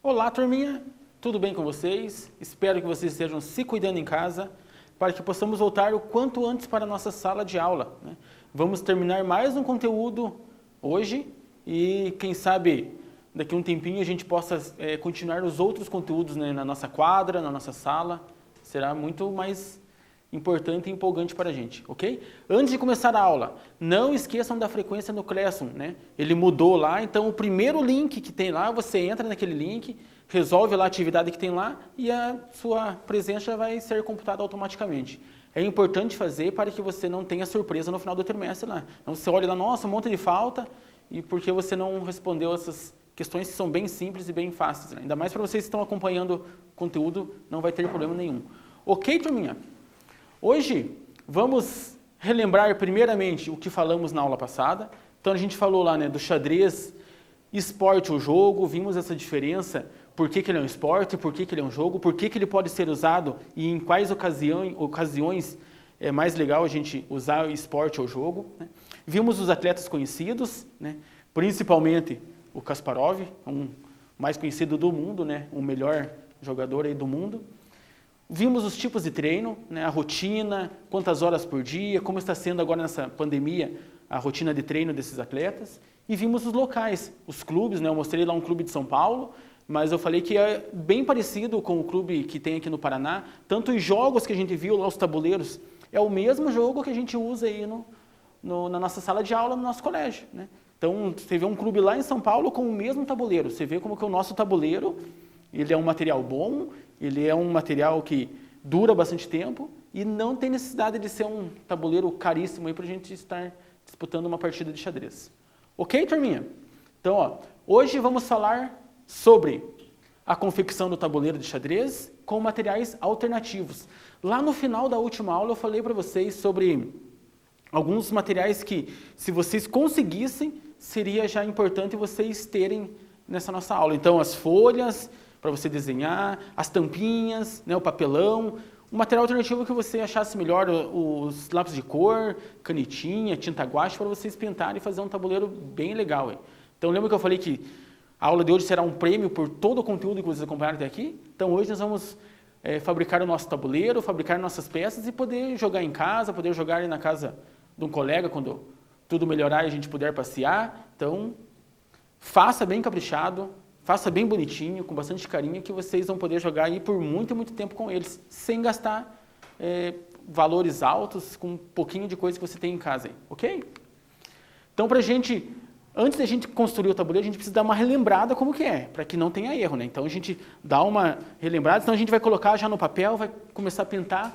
Olá, turminha! Tudo bem com vocês? Espero que vocês estejam se cuidando em casa para que possamos voltar o quanto antes para a nossa sala de aula, né? Vamos terminar mais um conteúdo hoje e quem sabe daqui a um tempinho a gente possa continuar os outros conteúdos, né, na nossa quadra, na nossa sala. Será muito mais importante e empolgante para a gente, ok? Antes de começar a aula, não esqueçam da frequência no Classroom, né? Ele mudou lá, então o primeiro link que tem lá, você entra naquele link, resolve lá a atividade que tem lá e a sua presença já vai ser computada automaticamente. É importante fazer para que você não tenha surpresa no final do trimestre lá. Então você olha lá, nossa, um monte de falta, e porque você não respondeu essas questões que são bem simples e bem fáceis, né? Ainda mais para vocês que estão acompanhando o conteúdo, não vai ter problema nenhum. Ok, turminha? Hoje vamos relembrar primeiramente o que falamos na aula passada. Então a gente falou lá, né, do xadrez, esporte ou jogo, vimos essa diferença, por que ele é um esporte, por que ele é um jogo, por que ele pode ser usado e em quais ocasiões é mais legal a gente usar o esporte ou jogo, né? Vimos os atletas conhecidos, né, principalmente o Kasparov, um mais conhecido do mundo, né, o melhor jogador aí do mundo. Vimos os tipos de treino, né, a rotina, quantas horas por dia, como está sendo agora nessa pandemia a rotina de treino desses atletas. E vimos os locais, os clubes, né, eu mostrei lá um clube de São Paulo, mas eu falei que é bem parecido com o clube que tem aqui no Paraná. Tanto os jogos que a gente viu lá, os tabuleiros, é o mesmo jogo que a gente usa aí na nossa sala de aula, no nosso colégio, né? Então, você vê um clube lá em São Paulo com o mesmo tabuleiro. Você vê como que o nosso tabuleiro, ele é um material bom, ele é um material que dura bastante tempo e não tem necessidade de ser um tabuleiro caríssimo aí para a gente estar disputando uma partida de xadrez. Ok, turminha? Então, ó, hoje vamos falar sobre a confecção do tabuleiro de xadrez com materiais alternativos. Lá no final da última aula eu falei para vocês sobre alguns materiais que, se vocês conseguissem, seria já importante vocês terem nessa nossa aula. Então, as folhas para você desenhar, as tampinhas, né, o papelão, um material alternativo que você achasse melhor, os lápis de cor, canetinha, tinta guache, para vocês pintarem e fazer um tabuleiro bem legal. Hein? Então, lembra que eu falei que a aula de hoje será um prêmio por todo o conteúdo que vocês acompanharam até aqui? Então, hoje nós vamos fabricar o nosso tabuleiro, fabricar nossas peças e poder jogar em casa, poder jogar na casa de um colega quando tudo melhorar e a gente puder passear. Então, faça bem caprichado, faça bem bonitinho, com bastante carinho, que vocês vão poder jogar aí por muito, muito tempo com eles, sem gastar valores altos, com um pouquinho de coisa que você tem em casa aí, ok? Então, antes da gente construir o tabuleiro, a gente precisa dar uma relembrada como que é, para que não tenha erro, né? Então, a gente dá uma relembrada, senão a gente vai colocar já no papel, vai começar a pintar.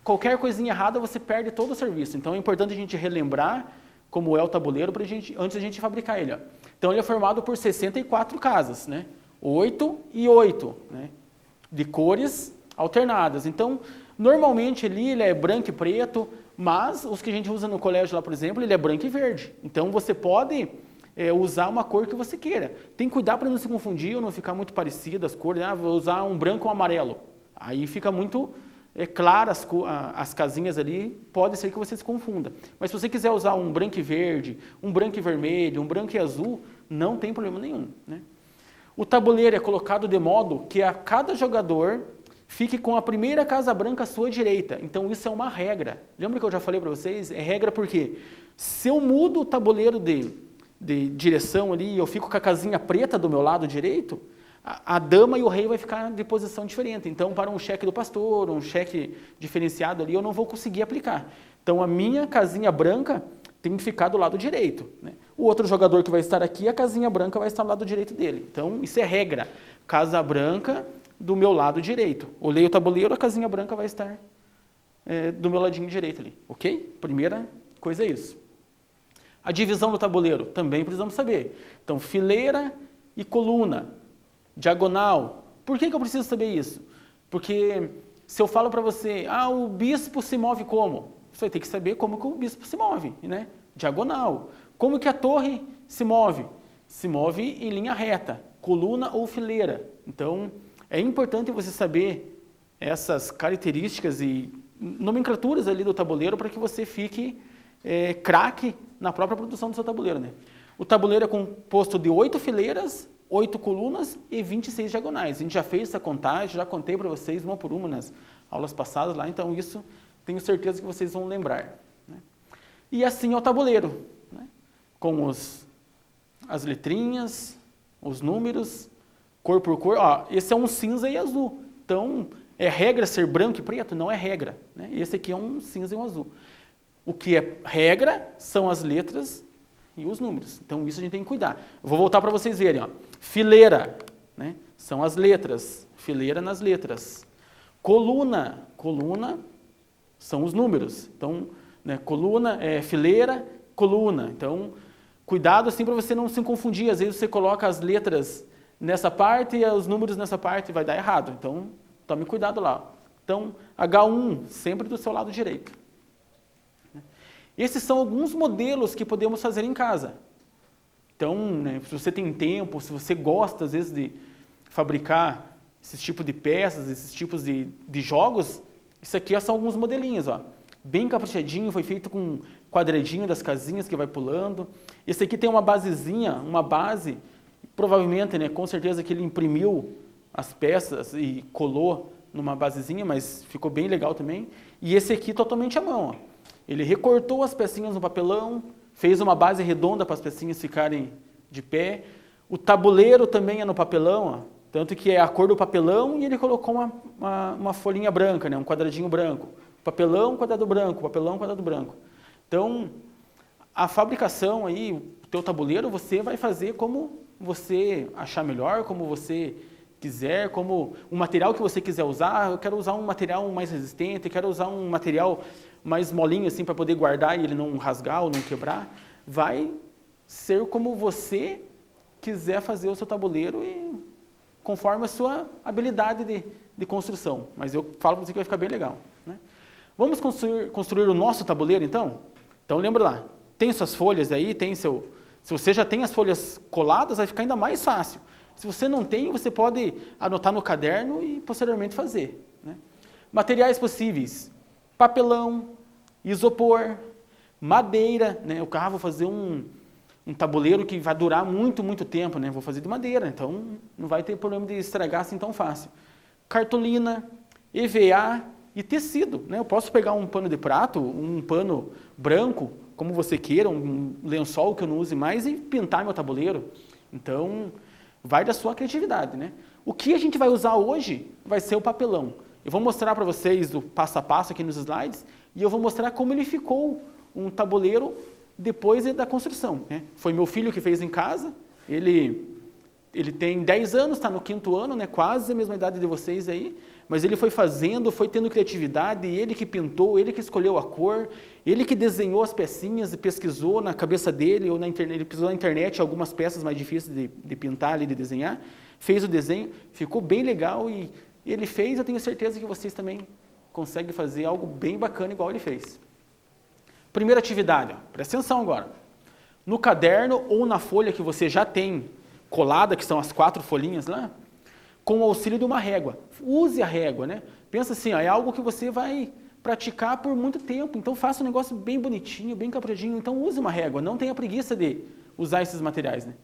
Qualquer coisinha errada, você perde todo o serviço. Então, é importante a gente relembrar como é o tabuleiro antes da gente fabricar ele. Ó. Então, ele é formado por 64 casas, né? 8 e 8, né? De cores alternadas. Então, normalmente ali ele é branco e preto, mas os que a gente usa no colégio lá, por exemplo, ele é branco e verde. Então, você pode usar uma cor que você queira. Tem que cuidar para não se confundir ou não ficar muito parecido as cores. Ah, vou usar um branco ou um amarelo. Aí fica muito claras as casinhas ali, pode ser que você se confunda. Mas se você quiser usar um branco e verde, um branco e vermelho, um branco e azul, não tem problema nenhum, né? O tabuleiro é colocado de modo que a cada jogador fique com a primeira casa branca à sua direita. Então isso é uma regra. Lembra que eu já falei para vocês? É regra porque se eu mudo o tabuleiro de direção ali e eu fico com a casinha preta do meu lado direito, a dama e o rei vai ficar de posição diferente. Então, para um cheque do pastor, um cheque diferenciado ali, eu não vou conseguir aplicar. Então, a minha casinha branca tem que ficar do lado direito, né? O outro jogador que vai estar aqui, a casinha branca vai estar do lado direito dele. Então, isso é regra. Casa branca do meu lado direito. Olhei o tabuleiro, a casinha branca vai estar do meu ladinho direito ali, ok? Primeira coisa é isso. A divisão do tabuleiro, também precisamos saber. Então, fileira e coluna. Diagonal. Por que eu preciso saber isso? Porque se eu falo para você, o bispo se move como? Você vai ter que saber como que o bispo se move, né? Diagonal. Como que a torre se move? Se move em linha reta, coluna ou fileira. Então, é importante você saber essas características e nomenclaturas ali do tabuleiro para que você fique craque na própria produção do seu tabuleiro, né? O tabuleiro é composto de 8 fileiras, 8 colunas e 26 diagonais. A gente já fez essa contagem, já contei para vocês uma por uma nas aulas passadas lá, então isso tenho certeza que vocês vão lembrar, né? E assim é o tabuleiro, né? Com as letrinhas, os números, cor por cor. Ó, esse é um cinza e azul, então é regra ser branco e preto? Não é regra, né? Esse aqui é um cinza e um azul. O que é regra são as letras e os números. Então, isso a gente tem que cuidar. Eu vou voltar para vocês verem. Ó. Fileira, né? São as letras. Fileira nas letras. Coluna. Coluna são os números. Então, né? Coluna, fileira, coluna. Então, cuidado assim para você não se confundir. Às vezes você coloca as letras nessa parte e os números nessa parte e vai dar errado. Então, tome cuidado lá. Então, H1 sempre do seu lado direito. Esses são alguns modelos que podemos fazer em casa. Então, né, se você tem tempo, se você gosta, às vezes, de fabricar esses tipos de peças, esses tipos de jogos, isso aqui são alguns modelinhos, ó. Bem caprichadinho, foi feito com quadradinho das casinhas que vai pulando. Esse aqui tem uma basezinha, uma base, provavelmente, né, com certeza que ele imprimiu as peças e colou numa basezinha, mas ficou bem legal também. E esse aqui totalmente à mão, ó. Ele recortou as pecinhas no papelão, fez uma base redonda para as pecinhas ficarem de pé. O tabuleiro também é no papelão, ó, tanto que é a cor do papelão e ele colocou uma folhinha branca, né, um quadradinho branco. Papelão, quadrado branco, papelão, quadrado branco. Então, a fabricação aí, o teu tabuleiro, você vai fazer como você achar melhor, como você quiser, como o material que você quiser usar. Eu quero usar um material mais resistente, quero usar um material mais molinho assim para poder guardar e ele não rasgar ou não quebrar. Vai ser como você quiser fazer o seu tabuleiro e conforme a sua habilidade de construção. Mas eu falo para você que vai ficar bem legal, né? Vamos construir o nosso tabuleiro então? Então lembra lá, tem suas folhas aí, se você já tem as folhas coladas, vai ficar ainda mais fácil. Se você não tem, você pode anotar no caderno e posteriormente fazer, né? Materiais possíveis: papelão, isopor, madeira, né? Eu vou fazer um tabuleiro que vai durar muito, muito tempo, né? Vou fazer de madeira, então não vai ter problema de estragar assim tão fácil. Cartolina, EVA e tecido, né? Eu posso pegar um pano de prato, um pano branco, como você queira, um lençol que eu não use mais e pintar meu tabuleiro. Então, vai da sua criatividade, né? O que a gente vai usar hoje vai ser o papelão. Eu vou mostrar para vocês o passo a passo aqui nos slides e eu vou mostrar como ele ficou um tabuleiro depois da construção, né? Foi meu filho que fez em casa, ele tem 10 anos, está no 5º ano, né? Quase a mesma idade de vocês aí, mas ele foi fazendo, foi tendo criatividade, ele que pintou, ele que escolheu a cor, ele que desenhou as pecinhas e pesquisou na cabeça dele ou na internet, ele pesquisou na internet algumas peças mais difíceis de pintar e de desenhar, fez o desenho, ficou bem legal e ele fez, eu tenho certeza que vocês também conseguem fazer algo bem bacana igual ele fez. Primeira atividade, ó, presta atenção agora. No caderno ou na folha que você já tem colada, que são as 4 folhinhas lá, com o auxílio de uma régua. Use a régua, né? Pensa assim, ó, é algo que você vai praticar por muito tempo, então faça um negócio bem bonitinho, bem caprichadinho, então use uma régua, não tenha preguiça de usar esses materiais, né?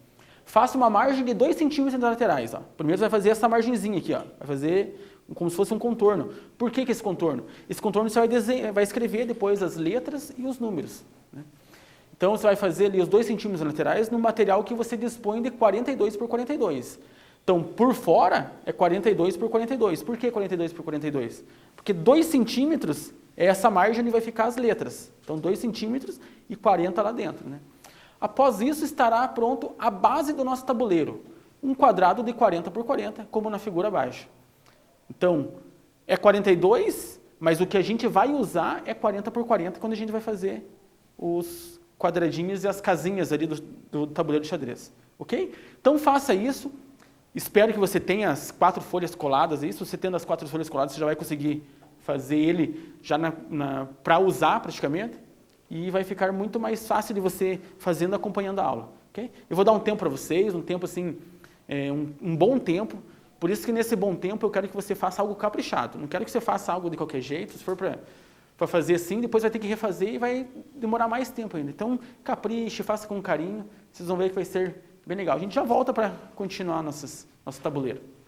Faça uma margem de 2 centímetros nas laterais, ó. Primeiro você vai fazer essa margenzinha aqui, ó. Vai fazer como se fosse um contorno. Por que esse contorno? Esse contorno você vai escrever depois as letras e os números, né? Então você vai fazer ali os 2 centímetros laterais no material que você dispõe de 42 por 42. Então, por fora é 42 por 42. Por que 42 por 42? Porque 2 centímetros é essa margem onde vai ficar as letras. Então, 2 centímetros e 40 lá dentro, né? Após isso, estará pronto a base do nosso tabuleiro. Um quadrado de 40 por 40, como na figura abaixo. Então, é 42, mas o que a gente vai usar é 40 por 40 quando a gente vai fazer os quadradinhos e as casinhas ali do tabuleiro de xadrez. Ok? Então, faça isso. Espero que você tenha as 4 folhas coladas aí. Se você tendo as 4 folhas coladas, você já vai conseguir fazer ele já para usar praticamente. E vai ficar muito mais fácil de você fazendo acompanhando a aula. Okay? Eu vou dar um tempo para vocês, um tempo assim, um bom tempo. Por isso que nesse bom tempo eu quero que você faça algo caprichado. Não quero que você faça algo de qualquer jeito. Se for para para fazer assim, depois vai ter que refazer e vai demorar mais tempo ainda. Então, capriche, faça com carinho, vocês vão ver que vai ser bem legal. A gente já volta para continuar nosso tabuleiro.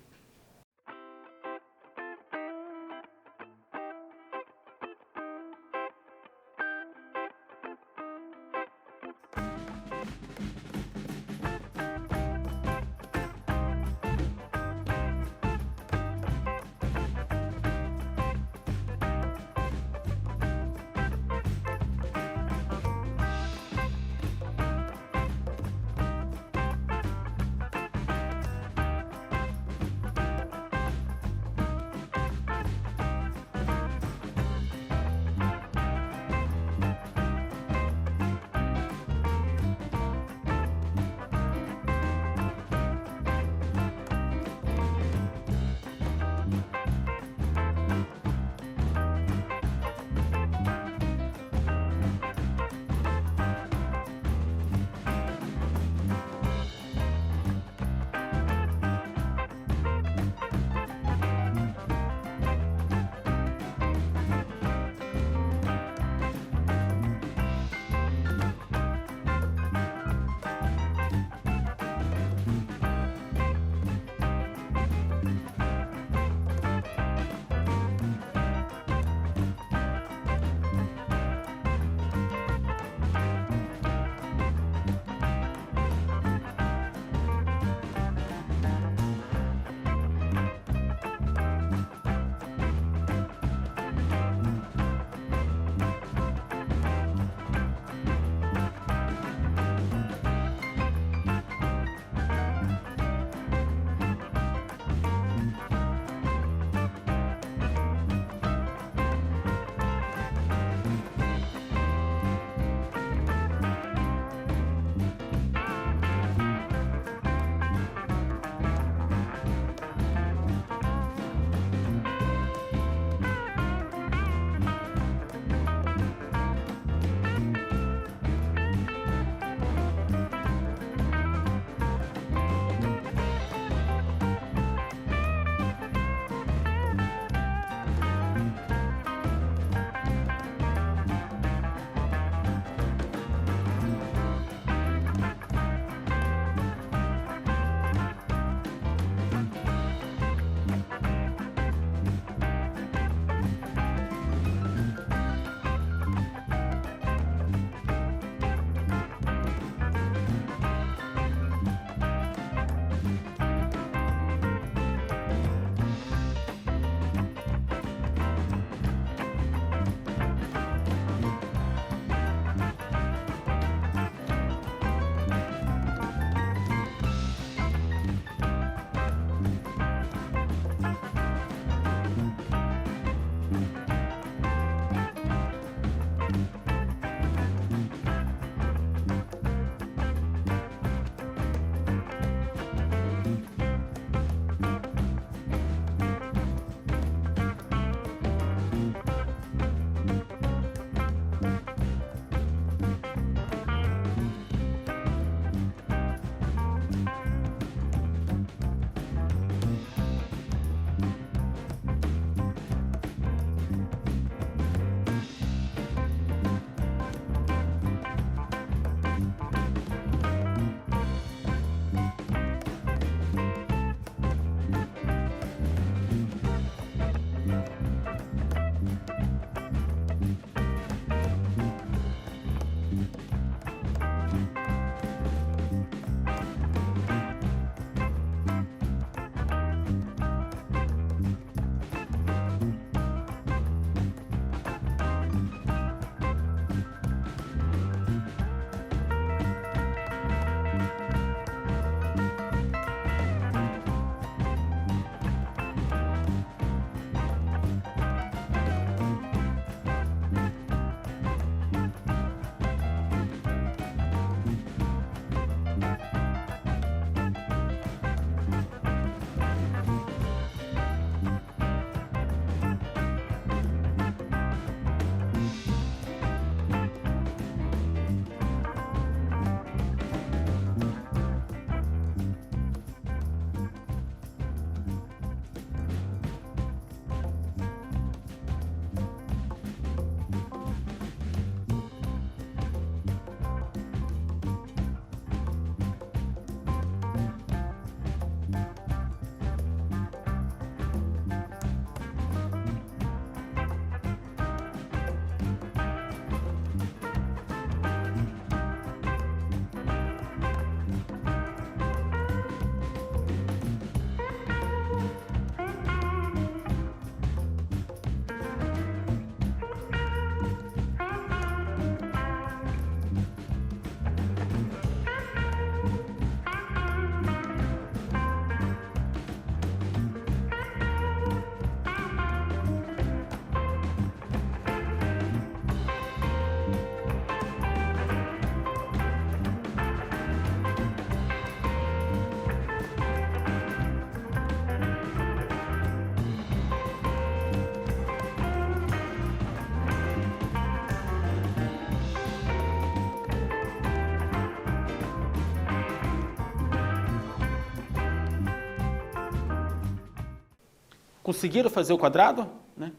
Conseguiram fazer o quadrado? Né?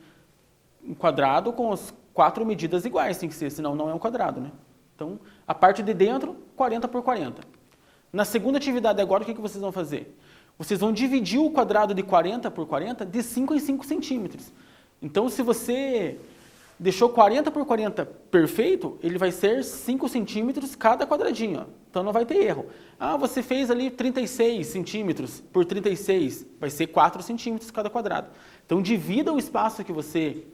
Um quadrado com as 4 medidas iguais tem que ser, senão não é um quadrado. Né? Então, a parte de dentro, 40 por 40. Na segunda atividade agora, o que vocês vão fazer? Vocês vão dividir o quadrado de 40 por 40 de 5 em 5 centímetros. Então, se você deixou 40 por 40 perfeito, ele vai ser 5 centímetros cada quadradinho. Ó. Então, não vai ter erro. Ah, você fez ali 36 centímetros por 36, vai ser 4 centímetros cada quadrado. Então, divida o espaço que você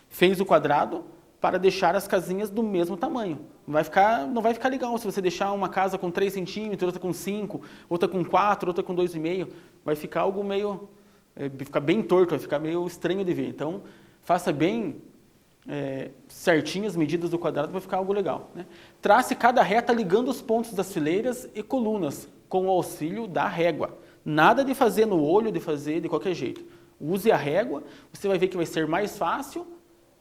fez o quadrado para deixar as casinhas do mesmo tamanho. Não vai ficar legal se você deixar uma casa com 3 centímetros, outra com 5, outra com 4, outra com 2,5. Vai ficar algo meio... ficar bem torto, vai ficar meio estranho de ver. Então, faça bem certinho as medidas do quadrado, vai ficar algo legal. Né? Trace cada reta ligando os pontos das fileiras e colunas com o auxílio da régua. Nada de fazer no olho, de fazer de qualquer jeito. Use a régua, você vai ver que vai ser mais fácil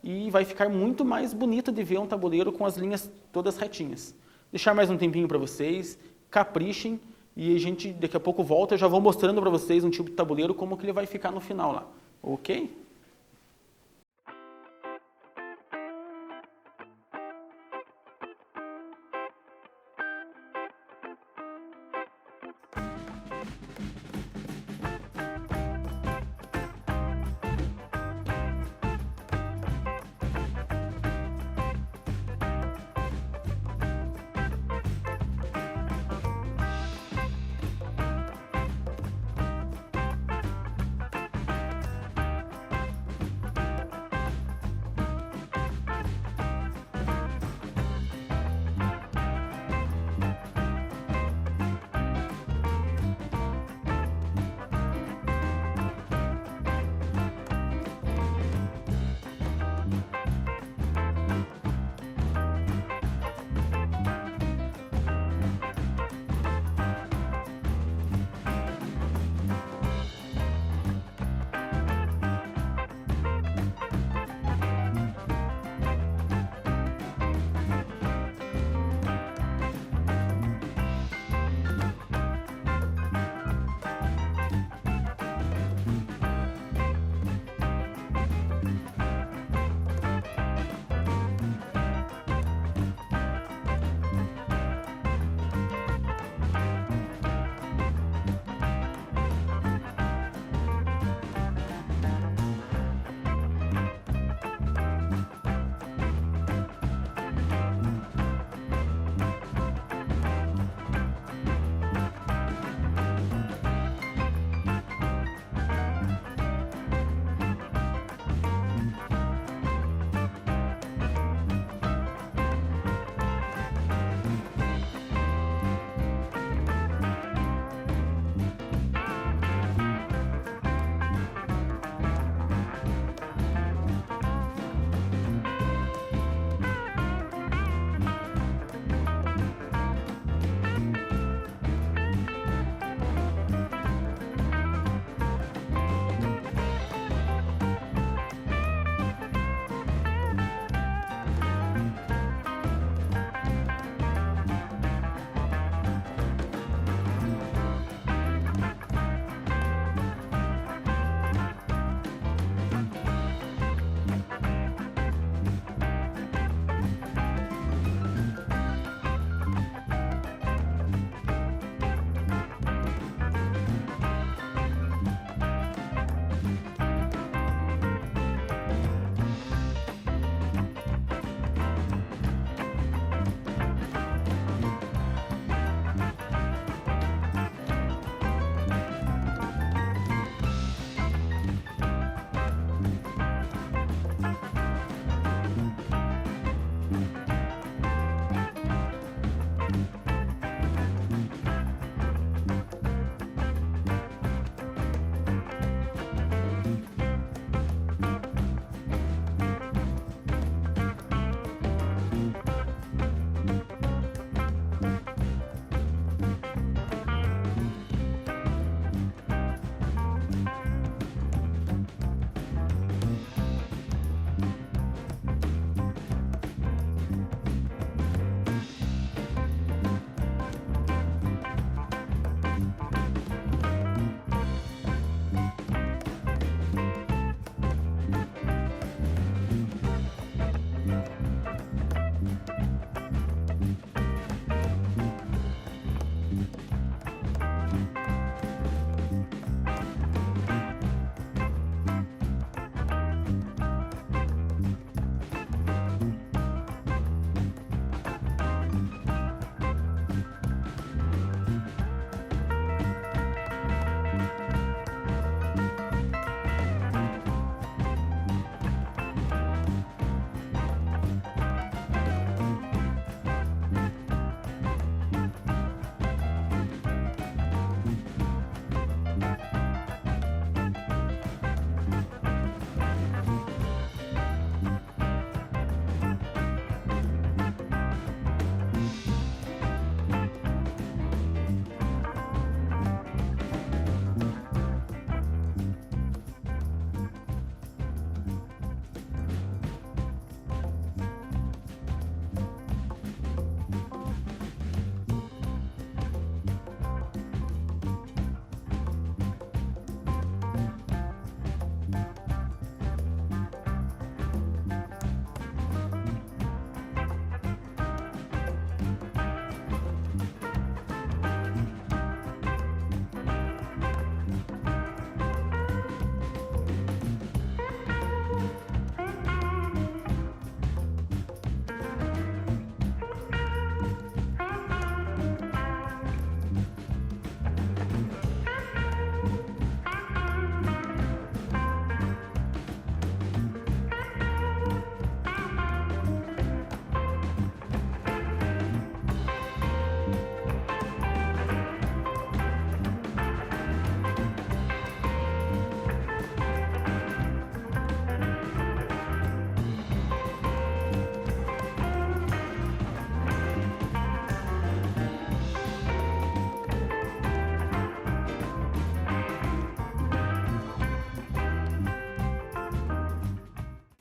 e vai ficar muito mais bonito de ver um tabuleiro com as linhas todas retinhas. Deixar mais um tempinho para vocês, caprichem e a gente daqui a pouco volta, eu já vou mostrando para vocês um tipo de tabuleiro, como que ele vai ficar no final lá, ok?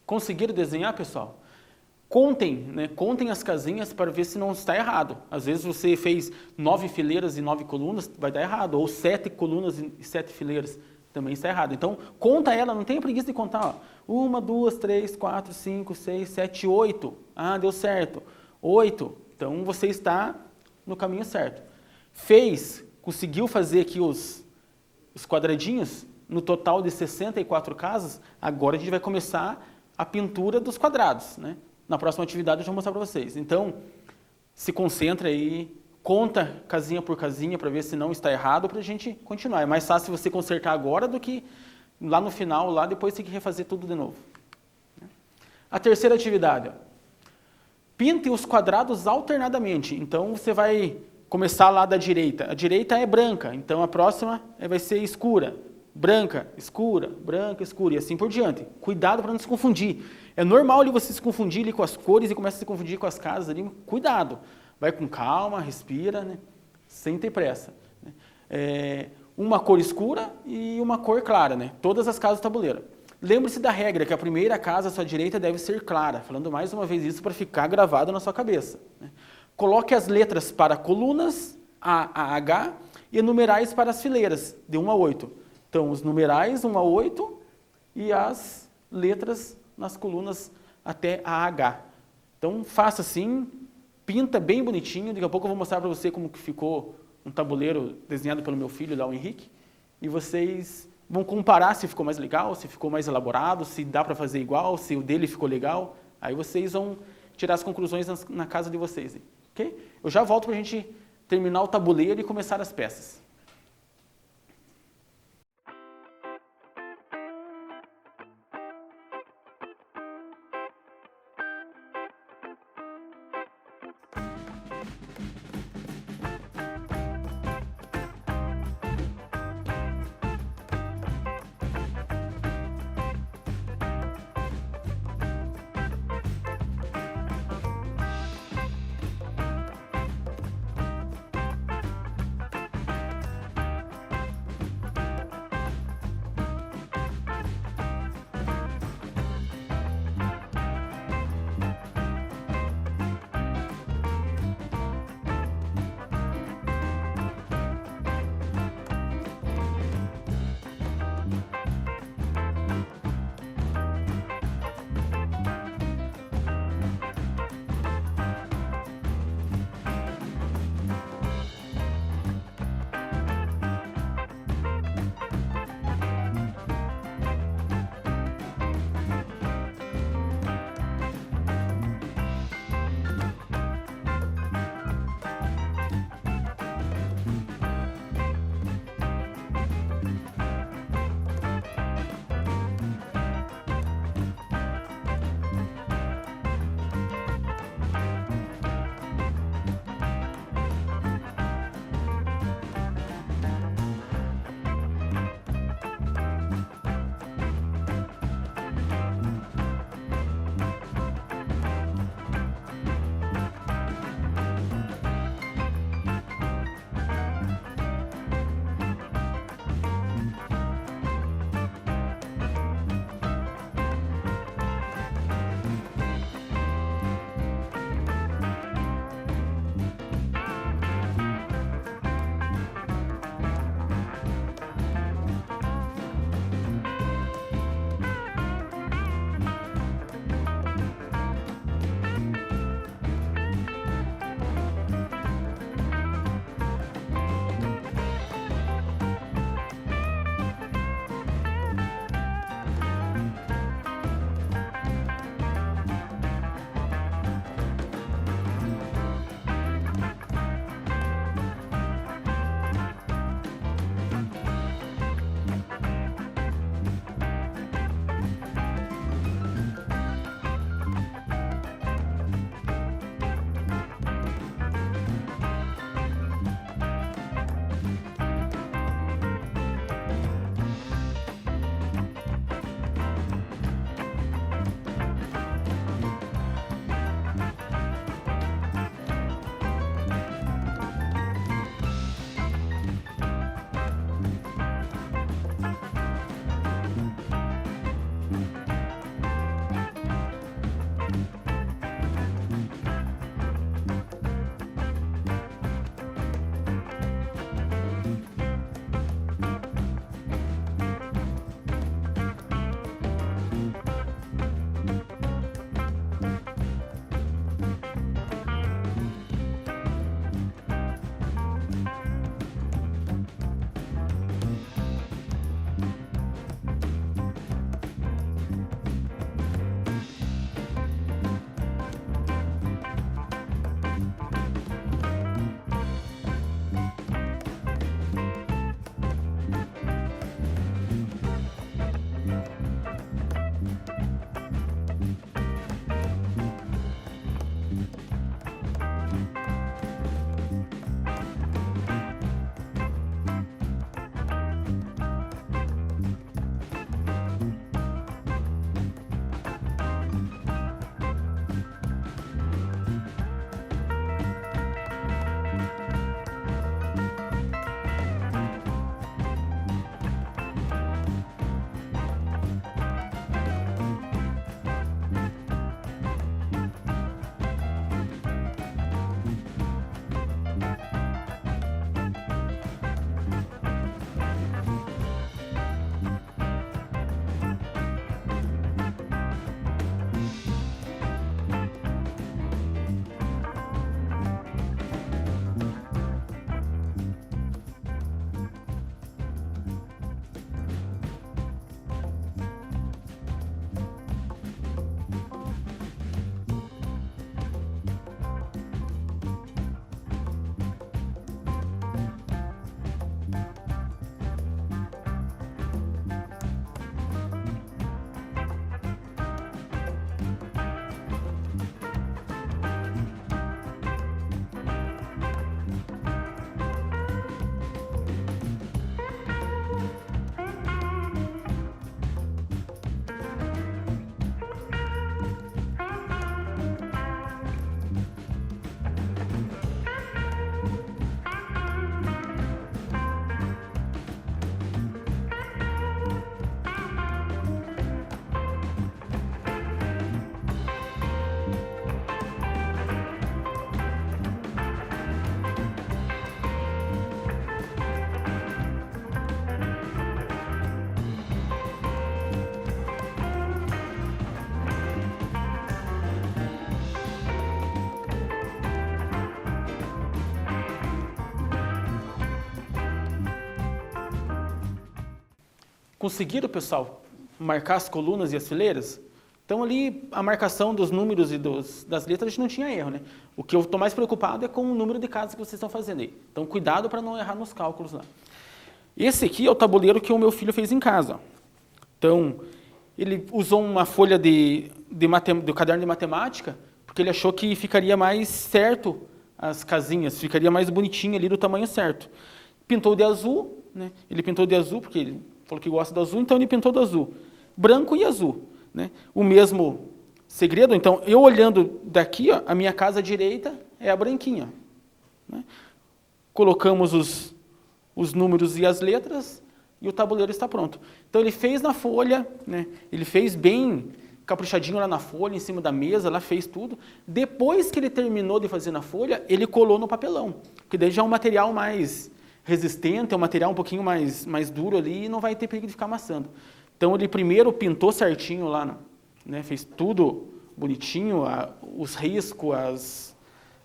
Conseguiram desenhar, pessoal? Contem, né? Contem as casinhas para ver se não está errado. Às vezes você fez 9 fileiras e 9 colunas, vai dar errado. Ou 7 colunas e 7 fileiras, também está errado. Então, conta ela, não tenha preguiça de contar. Ó. 1, 2, 3, 4, 5, 6, 7, 8. Ah, deu certo. 8. Então, você está no caminho certo. Conseguiu fazer aqui os quadradinhos, no total de 64 casas, agora a gente vai começar a pintura dos quadrados, né? Na próxima atividade eu já vou mostrar para vocês. Então, se concentra aí, conta casinha por casinha para ver se não está errado para a gente continuar. É mais fácil você consertar agora do que lá no final, lá depois ter que refazer tudo de novo. A terceira atividade, ó. Pinte os quadrados alternadamente. Então, você vai começar lá da direita. A direita é branca, então a próxima vai ser escura. Branca, escura, e assim por diante. Cuidado para não se confundir. É normal ali você se confundir ali com as cores e começa a se confundir com as casas ali. Cuidado. Vai com calma, respira, né? Sem ter pressa. Uma cor escura e uma cor clara, né? Todas as casas do tabuleiro. Lembre-se da regra que a primeira casa à sua direita deve ser clara. Falando mais uma vez isso para ficar gravado na sua cabeça. Né? Coloque as letras para colunas, A a H, e numerais para as fileiras, de 1 a 8. Então, os numerais 1 a 8 e as letras nas colunas até a H. Então, faça assim, pinta bem bonitinho. Daqui a pouco eu vou mostrar para você como que ficou um tabuleiro desenhado pelo meu filho, lá o Henrique. E vocês vão comparar se ficou mais legal, se ficou mais elaborado, se dá para fazer igual, se o dele ficou legal. Aí vocês vão tirar as conclusões na casa de vocês. Okay? Eu já volto para a gente terminar o tabuleiro e começar as peças. Conseguiram, pessoal, marcar as colunas e as fileiras? Então ali a marcação dos números e das letras a gente não tinha erro, né? O que eu estou mais preocupado é com o número de casas que vocês estão fazendo aí. Então cuidado para não errar nos cálculos lá. Esse aqui é o tabuleiro que o meu filho fez em casa. Então ele usou uma folha do caderno de matemática, porque ele achou que ficaria mais certo as casinhas, ficaria mais bonitinho ali do tamanho certo. Pintou de azul, né? Ele pintou de azul porque ele falou que gosta do azul, então ele pintou do azul. Branco e azul, né? O mesmo segredo, então, eu olhando daqui, ó, a minha casa direita é a branquinha, né? Colocamos os números e as letras e o tabuleiro está pronto. Então ele fez na folha, né? Ele fez bem caprichadinho lá na folha, em cima da mesa, lá fez tudo. Depois que ele terminou de fazer na folha, ele colou no papelão, porque daí já é um material mais resistente, é um material um pouquinho mais duro ali e não vai ter perigo de ficar amassando. Então ele primeiro pintou certinho lá, né, fez tudo bonitinho, os riscos,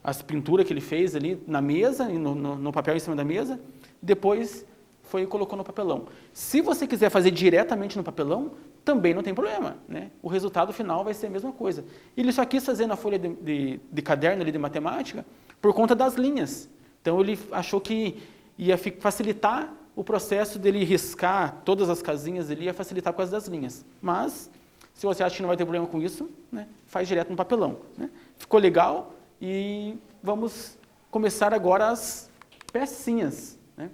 as pinturas que ele fez ali na mesa, e no papel em cima da mesa, depois foi e colocou no papelão. Se você quiser fazer diretamente no papelão, também não tem problema, né? O resultado final vai ser a mesma coisa. Ele só quis fazer na folha de caderno ali de matemática por conta das linhas. Então ele achou que ia facilitar o processo dele riscar todas as casinhas ali, ia facilitar por causa das linhas. Mas, se você acha que não vai ter problema com isso, né, faz direto no papelão, né? Ficou legal e vamos começar agora as pecinhas, né?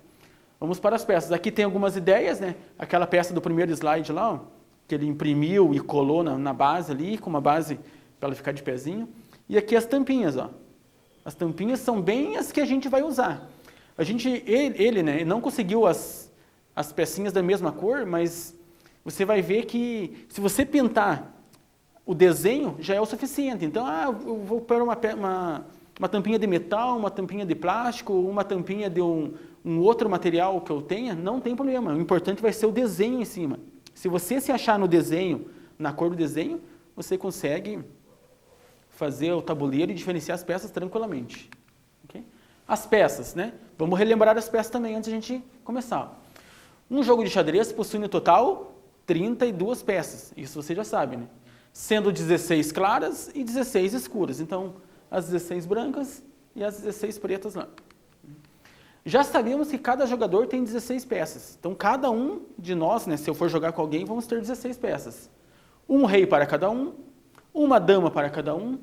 Vamos para as peças. Aqui tem algumas ideias, né? Aquela peça do primeiro slide lá, ó, que ele imprimiu e colou na base ali, com uma base para ela ficar de pezinho. E aqui as tampinhas, ó. As tampinhas são bem as que a gente vai usar. Ele, né, não conseguiu as pecinhas da mesma cor, mas você vai ver que se você pintar o desenho, já é o suficiente. Então, eu vou pôr uma tampinha de metal, uma tampinha de plástico, uma tampinha de um outro material que eu tenha, não tem problema. O importante vai ser o desenho em cima. Se você se achar no desenho, na cor do desenho, você consegue fazer o tabuleiro e diferenciar as peças tranquilamente. Okay? As peças, né? Vamos relembrar as peças também antes de a gente começar. Um jogo de xadrez possui no total 32 peças, isso você já sabe, né? Sendo 16 claras e 16 escuras. Então, as 16 brancas e as 16 pretas lá. Já sabemos que cada jogador tem 16 peças. Então, cada um de nós, né, se eu for jogar com alguém, vamos ter 16 peças. Um rei para cada um, uma dama para cada um,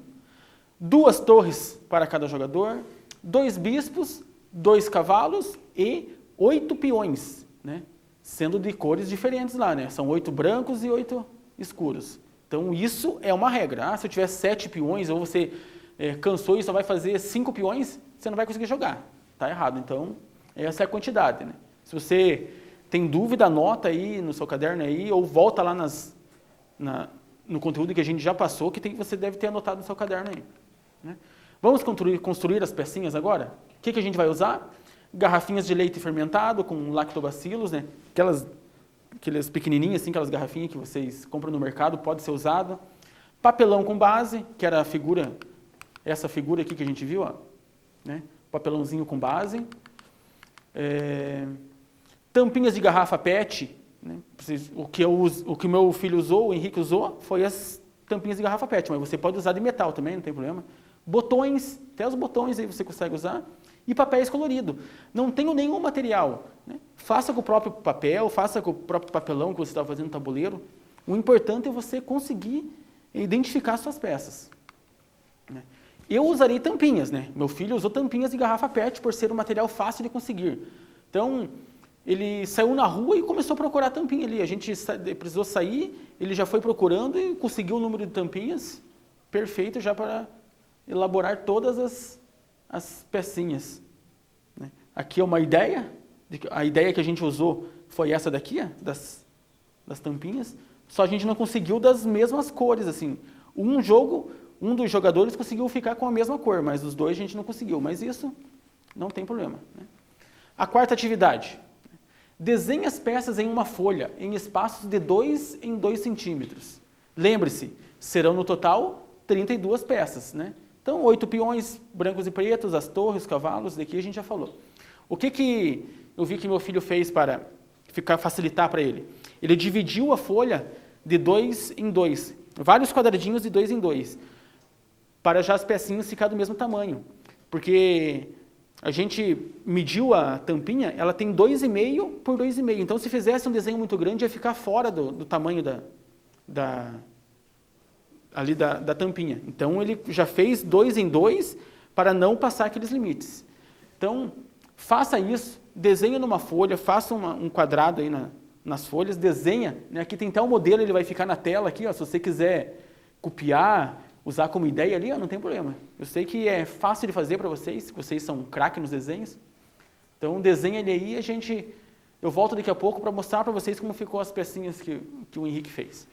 2 torres para cada jogador, 2 bispos, 2 cavalos e 8 peões, né? Sendo de cores diferentes lá, né? São 8 brancos e 8 escuros. Então isso é uma regra. Se eu tiver 7 peões ou você cansou e só vai fazer 5 peões, você não vai conseguir jogar. Está errado. Então essa é a quantidade, né? Se você tem dúvida, anota aí no seu caderno aí ou volta lá no conteúdo que a gente já passou, você deve ter anotado no seu caderno aí, né? Vamos construir as pecinhas agora? O que a gente vai usar? Garrafinhas de leite fermentado com lactobacilos, né? Aquelas pequenininhas, assim, aquelas garrafinhas que vocês compram no mercado, pode ser usado. Papelão com base, que era essa figura aqui que a gente viu, ó, né? Papelãozinho com base. Tampinhas de garrafa PET, né? O que meu filho usou, o Henrique usou, foi as tampinhas de garrafa PET, mas você pode usar de metal também, não tem problema. Botões, até os botões aí você consegue usar. E papéis coloridos. Não tenho nenhum material, né? Faça com o próprio papel, faça com o próprio papelão que você está fazendo no tabuleiro. O importante é você conseguir identificar suas peças, né? Eu usarei tampinhas, né? Meu filho usou tampinhas de garrafa PET por ser um material fácil de conseguir. Então, ele saiu na rua e começou a procurar tampinha ali. A gente precisou sair, ele já foi procurando e conseguiu o número de tampinhas perfeito já para elaborar todas as pecinhas, né? Aqui é uma ideia, a ideia que a gente usou foi essa daqui, ó, das tampinhas, só a gente não conseguiu das mesmas cores, assim. Um dos jogadores conseguiu ficar com a mesma cor, mas os dois a gente não conseguiu, mas isso não tem problema, né? A quarta atividade, desenhe as peças em uma folha, em espaços de 2 em 2 centímetros. Lembre-se, serão no total 32 peças, né? Então, 8 peões brancos e pretos, as torres, os cavalos, daqui a gente já falou. O que eu vi que meu filho fez para facilitar para ele? Ele dividiu a folha de 2 em 2, vários quadradinhos de 2 em 2, para já as pecinhas ficarem do mesmo tamanho. Porque a gente mediu a tampinha, ela tem 2,5 por 2,5. Então, se fizesse um desenho muito grande, ia ficar fora do tamanho da tampinha. Então, ele já fez 2 em 2 para não passar aqueles limites. Então, faça isso, desenha numa folha, faça um quadrado aí nas folhas, desenha, né? Aqui tem até um modelo, ele vai ficar na tela aqui, ó, se você quiser copiar, usar como ideia ali, ó, não tem problema. Eu sei que é fácil de fazer para vocês são craque nos desenhos. Então, desenha ele aí, eu volto daqui a pouco para mostrar para vocês como ficou as pecinhas que o Henrique fez.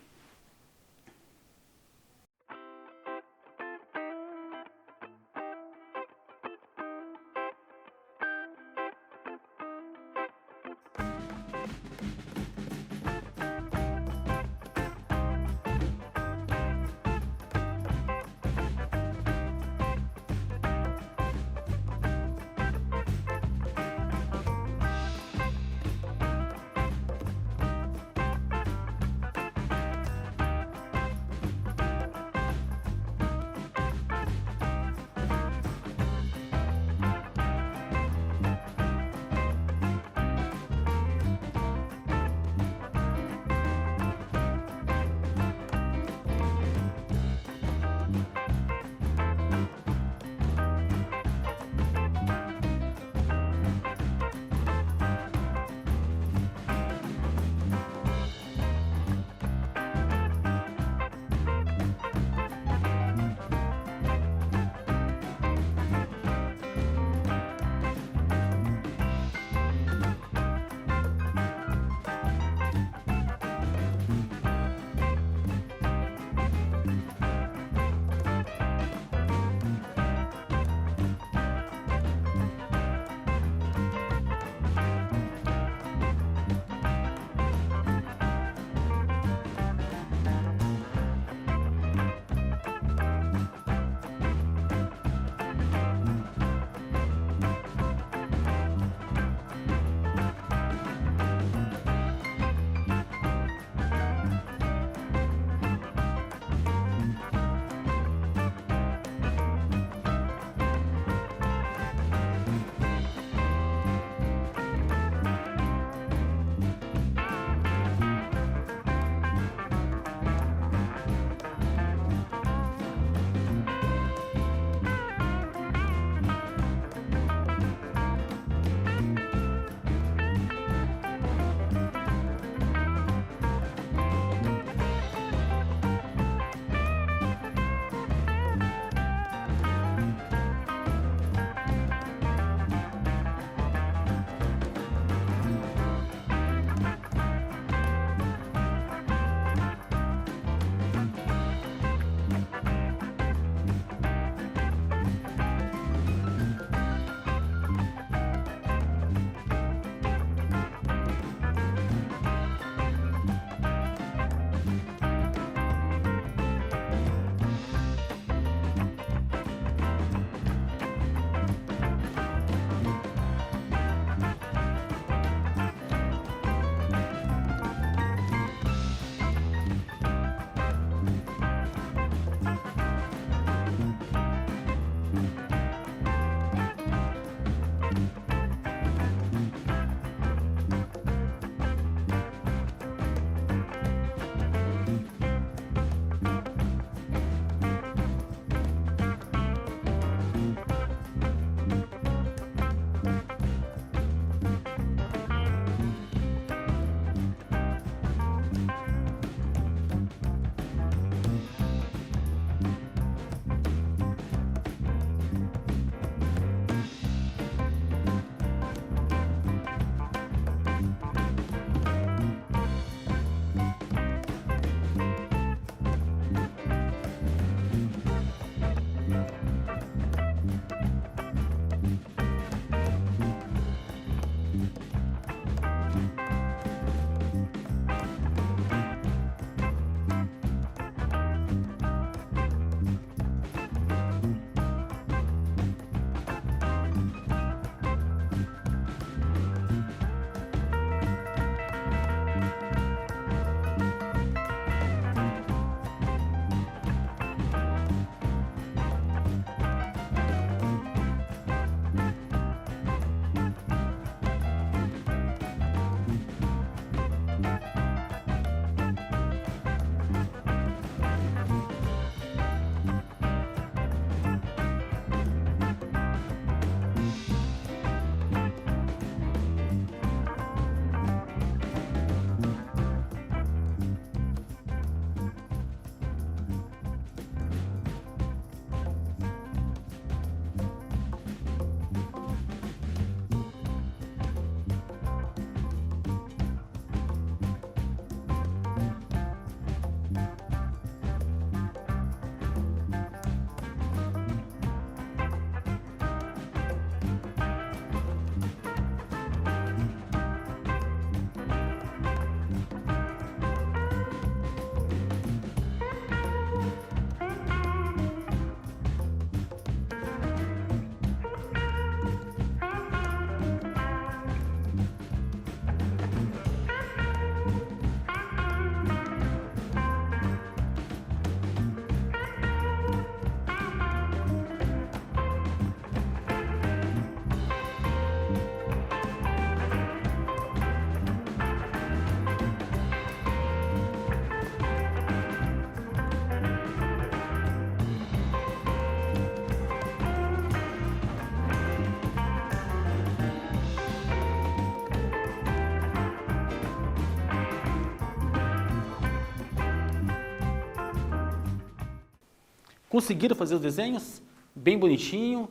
Conseguiram fazer os desenhos? Bem bonitinho.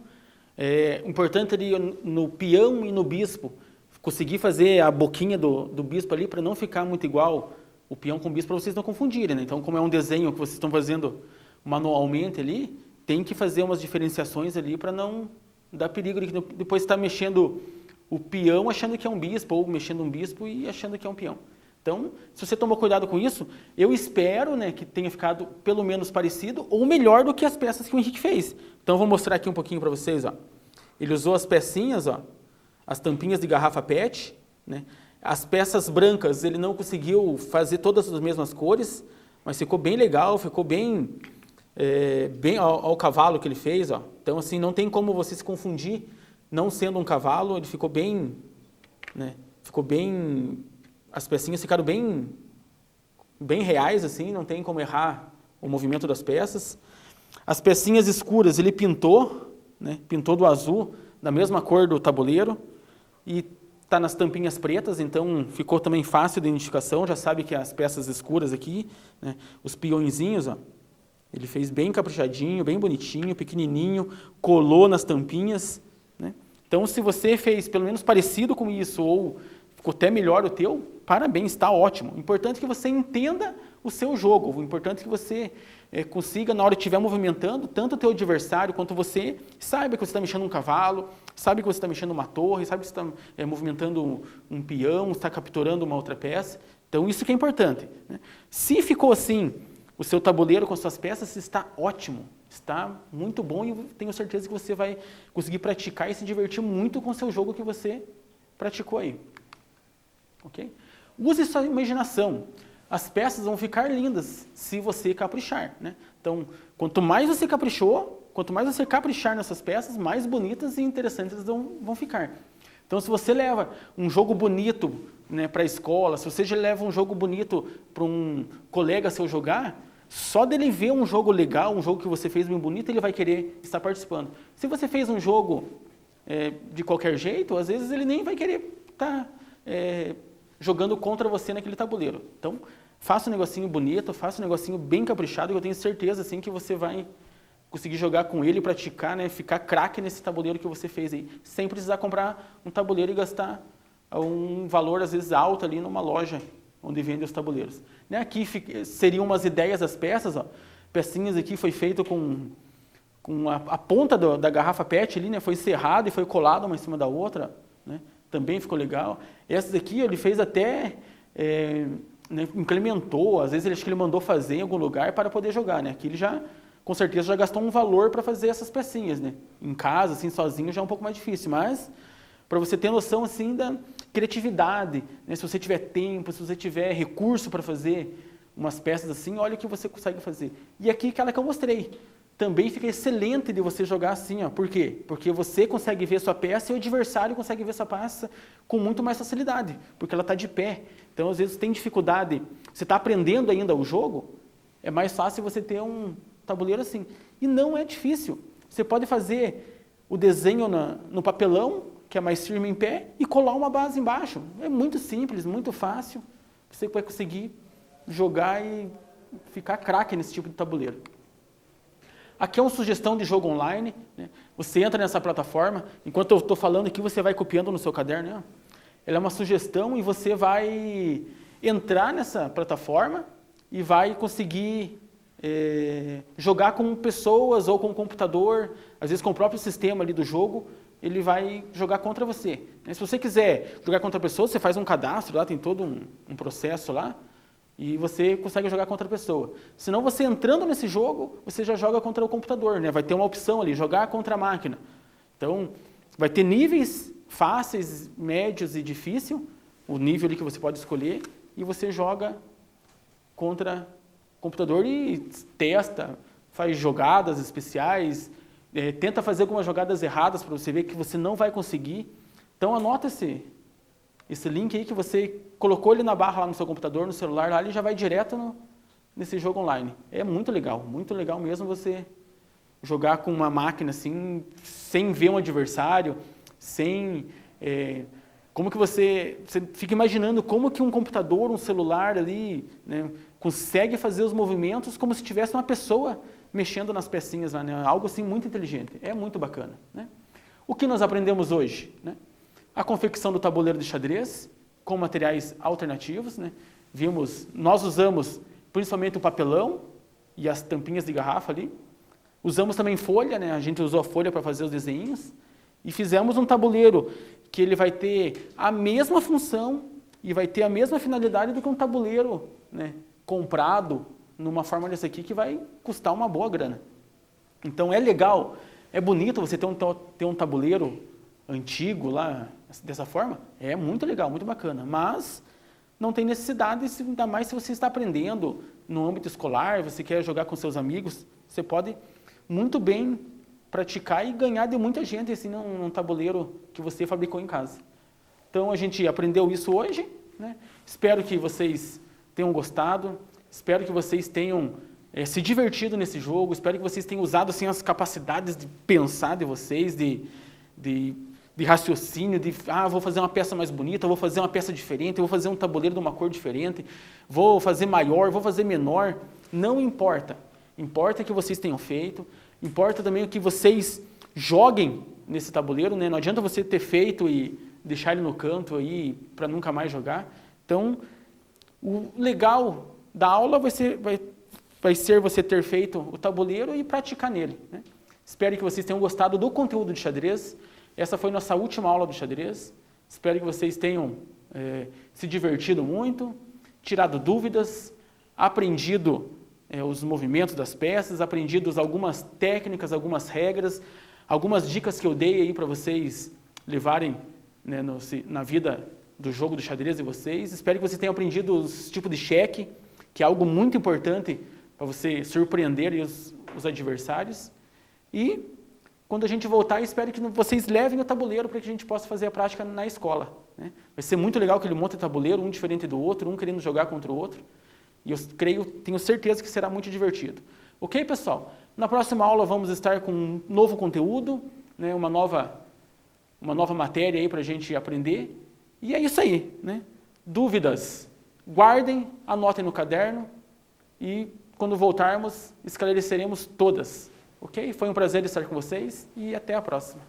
Importante ali no peão e no bispo, conseguir fazer a boquinha do bispo ali para não ficar muito igual o peão com o bispo, para vocês não confundirem, né? Então, como é um desenho que vocês estão fazendo manualmente ali, tem que fazer umas diferenciações ali para não dar perigo de depois estar mexendo o peão achando que é um bispo, ou mexendo um bispo e achando que é um peão. Então, se você tomou cuidado com isso, eu espero, né, que tenha ficado pelo menos parecido ou melhor do que as peças que o Henrique fez. Então, eu vou mostrar aqui um pouquinho para vocês. Ó. Ele usou as pecinhas, ó, as tampinhas de garrafa PET. Né? As peças brancas, ele não conseguiu fazer todas as mesmas cores, mas ficou bem legal, ficou bem ao cavalo que ele fez. Ó. Então, assim, não tem como você se confundir, não sendo um cavalo, ele ficou bem... Né, ficou bem... As pecinhas ficaram bem reais, assim, não tem como errar o movimento das peças. As pecinhas escuras ele pintou, né, pintou do azul, da mesma cor do tabuleiro, e está nas tampinhas pretas, então ficou também fácil de identificação, já sabe que as peças escuras aqui, né, os peõezinhos, ó, ele fez bem caprichadinho, bem bonitinho, pequenininho, colou nas tampinhas. Né? Então, se você fez pelo menos parecido com isso, ou ficou até melhor o teu, parabéns, está ótimo. O importante é que você entenda o seu jogo, o importante é que você consiga, na hora que estiver movimentando, tanto o teu adversário quanto você, saiba que você está mexendo um cavalo, sabe que você está mexendo uma torre, sabe que você está movimentando um peão, está capturando uma outra peça. Então, isso que é importante. Né? Se ficou assim, o seu tabuleiro com as suas peças, está ótimo, está muito bom e eu tenho certeza que você vai conseguir praticar e se divertir muito com o seu jogo que você praticou aí. Okay? Use sua imaginação. As peças vão ficar lindas se você caprichar. Né? Então, quanto mais você caprichou, quanto mais você caprichar nessas peças, mais bonitas e interessantes elas vão ficar. Então, se você leva um jogo bonito, né, para a escola, se você já leva um jogo bonito para um colega seu jogar, só dele ver um jogo legal, um jogo que você fez bem bonito, ele vai querer estar participando. Se você fez um jogo de qualquer jeito, às vezes ele nem vai querer estar jogando contra você naquele tabuleiro. Então, faça um negocinho bonito, faça um negocinho bem caprichado, que eu tenho certeza assim, que você vai conseguir jogar com ele, praticar, né, ficar craque nesse tabuleiro que você fez aí, sem precisar comprar um tabuleiro e gastar um valor, às vezes, alto ali numa loja onde vende os tabuleiros. Né, aqui seriam umas ideias das peças, ó. Pecinhas aqui foi feito com a ponta da garrafa PET ali, né, foi serrada e foi colada uma em cima da outra, né. Também ficou legal. Essas aqui ele fez até, né, implementou, às vezes acho que ele mandou fazer em algum lugar para poder jogar. Né? Aqui ele já, com certeza, já gastou um valor para fazer essas pecinhas. Né? Em casa, assim, sozinho, já é um pouco mais difícil. Mas, para você ter noção assim, da criatividade, né? Se você tiver tempo, se você tiver recurso para fazer umas peças assim, olha o que você consegue fazer. E aqui, aquela que eu mostrei. Também fica excelente de você jogar assim, ó. Por quê? Porque você consegue ver sua peça e o adversário consegue ver sua peça com muito mais facilidade, porque ela está de pé. Então, às vezes, tem dificuldade, você está aprendendo ainda o jogo, é mais fácil você ter um tabuleiro assim. E não é difícil. Você pode fazer o desenho no papelão, que é mais firme em pé, e colar uma base embaixo. É muito simples, muito fácil. Você vai conseguir jogar e ficar craque nesse tipo de tabuleiro. Aqui é uma sugestão de jogo online. Né? Você entra nessa plataforma, enquanto eu estou falando aqui, você vai copiando no seu caderno. Né? Ela é uma sugestão e você vai entrar nessa plataforma e vai conseguir jogar com pessoas ou com o computador, às vezes com o próprio sistema ali do jogo, ele vai jogar contra você. Se você quiser jogar contra pessoas, você faz um cadastro, lá tem todo um processo lá, e você consegue jogar contra a pessoa. Senão, você entrando nesse jogo, você já joga contra o computador. Né? Vai ter uma opção ali, jogar contra a máquina. Então, vai ter níveis fáceis, médios e difícil, o nível ali que você pode escolher, e você joga contra o computador e testa, faz jogadas especiais, tenta fazer algumas jogadas erradas para você ver que você não vai conseguir. Então, anota esse link aí que você colocou ele na barra lá no seu computador, no celular, lá ele já vai direto nesse jogo online. É muito legal mesmo você jogar com uma máquina assim, sem ver um adversário, sem... como que você fica imaginando como que um computador, um celular ali, né, consegue fazer os movimentos como se tivesse uma pessoa mexendo nas pecinhas lá, né? Algo assim muito inteligente, é muito bacana, né? O que nós aprendemos hoje, né? A confecção do tabuleiro de xadrez com materiais alternativos, né? Nós usamos principalmente o papelão e as tampinhas de garrafa ali. Usamos também folha, né? A gente usou a folha para fazer os desenhos e fizemos um tabuleiro que ele vai ter a mesma função e vai ter a mesma finalidade do que um tabuleiro, né, comprado numa forma dessa aqui que vai custar uma boa grana. Então é legal, é bonito você ter um tabuleiro antigo lá dessa forma, é muito legal, muito bacana, mas não tem necessidade, ainda mais se você está aprendendo no âmbito escolar, você quer jogar com seus amigos, você pode muito bem praticar e ganhar de muita gente assim num tabuleiro que você fabricou em casa. Então a gente aprendeu isso hoje, né? Espero que vocês tenham gostado, espero que vocês tenham se divertido nesse jogo, espero que vocês tenham usado assim, as capacidades de pensar de vocês, de raciocínio, vou fazer uma peça mais bonita, vou fazer uma peça diferente, vou fazer um tabuleiro de uma cor diferente, vou fazer maior, vou fazer menor, não importa. Importa que vocês tenham feito, importa também o que vocês joguem nesse tabuleiro, né? Não adianta você ter feito e deixar ele no canto aí para nunca mais jogar. Então, o legal da aula vai ser você ter feito o tabuleiro e praticar nele, né? Espero que vocês tenham gostado do conteúdo de xadrez. Essa foi nossa última aula do xadrez. Espero que vocês tenham se divertido muito, tirado dúvidas, aprendido os movimentos das peças, aprendido algumas técnicas, algumas regras, algumas dicas que eu dei aí para vocês levarem, né, na vida do jogo do xadrez de vocês. Espero que vocês tenham aprendido os tipos de cheque, que é algo muito importante para você surpreender os adversários. E quando a gente voltar, espero que vocês levem o tabuleiro para que a gente possa fazer a prática na escola, né? Vai ser muito legal que ele monte o tabuleiro, um diferente do outro, um querendo jogar contra o outro. E eu tenho certeza que será muito divertido. Ok, pessoal? Na próxima aula vamos estar com um novo conteúdo, né, uma nova matéria aí para a gente aprender. E é isso aí, né? Dúvidas, guardem, anotem no caderno e quando voltarmos esclareceremos todas. Ok? Foi um prazer estar com vocês e até a próxima.